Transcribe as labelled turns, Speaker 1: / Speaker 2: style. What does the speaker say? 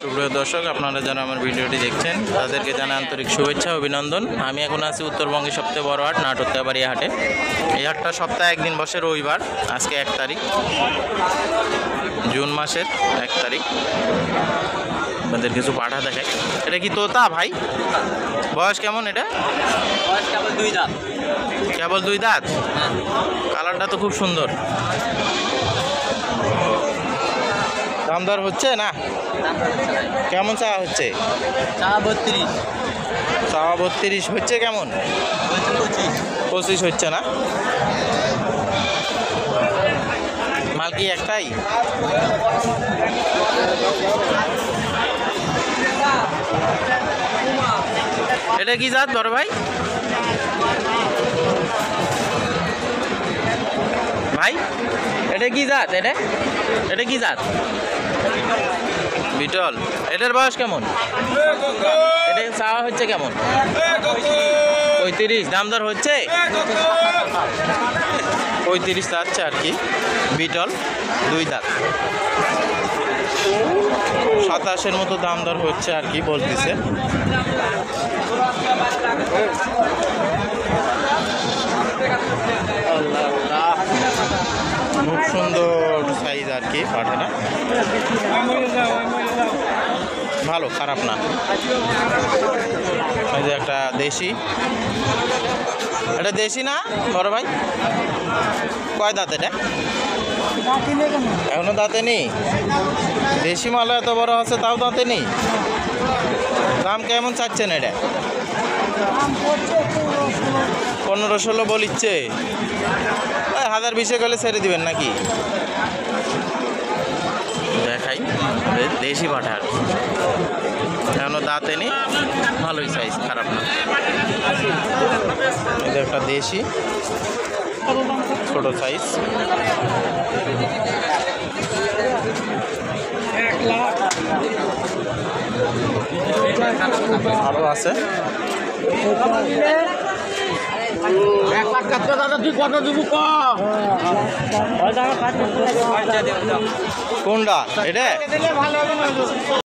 Speaker 1: সুপ্রিয় দর্শক, আপনারা যারা আমার ভিডিওটি দেখছেন তাদেরকে জানাই আন্তরিক শুভেচ্ছা অভিনন্দন। আমি এখন আছি উত্তরবঙ্গের সবচেয়ে বড় হাট নাটোরতেবাড়িয়া হাটে। এই হাটটা সপ্তাহে একদিন বসে রবিবার। আজকে 1 তারিখ, জুন মাসের 1 তারিখ। আপনাদের কিছু পাঠা দেখায়। এটা কি তোতা ভাই? বয়স কেমন এটা?
Speaker 2: বয়স কেবল 2 দাঁত।
Speaker 1: কেবল 2 দাঁত? কালারটা তো খুব সুন্দর। দাম দর হচ্ছে না? কেমন চাওয়া হচ্ছে?
Speaker 2: চাওয়া 32।
Speaker 1: চাওয়া 32 হচ্ছে কেমন? 25 হচ্ছে না? মাল কি একটাই? এটা কি জাত বড় ভাই? ভাই এটা কি জাত? এটা কি জাত? বিটল। এটার বয়স কেমন? এটা চাওয়া হচ্ছে কেমন? 35। দাম দর হচ্ছে? 35 চাচ্ছে আর কি। বিটল, 2 দাঁত। 27-এর মতো দাম দর হচ্ছে আর কি বলতেছে। খুব সুন্দর সাইজ আর কি পাঠাটা, ভালো, খারাপ না। এই যে একটা দেশি, এটা দেশি না বড় ভাই? কয় দাঁত এটা? এখনো দাঁতে নেই? দেশি মাল এত বড় আছে তাও দাঁতে নেই? দাম কেমন চাচ্ছেন এটা? 15-16 বলিচ্ছে। 1020 গেলে ছেড়ে দিবেন নাকি? দেখাই দেশি পাঠা, এখনো দাঁতে নেই, ভালোই সাইজ, খারাপ না। এটা একটা দেশি ছোট সাইজ। আরো আছে। কোনটা এটা?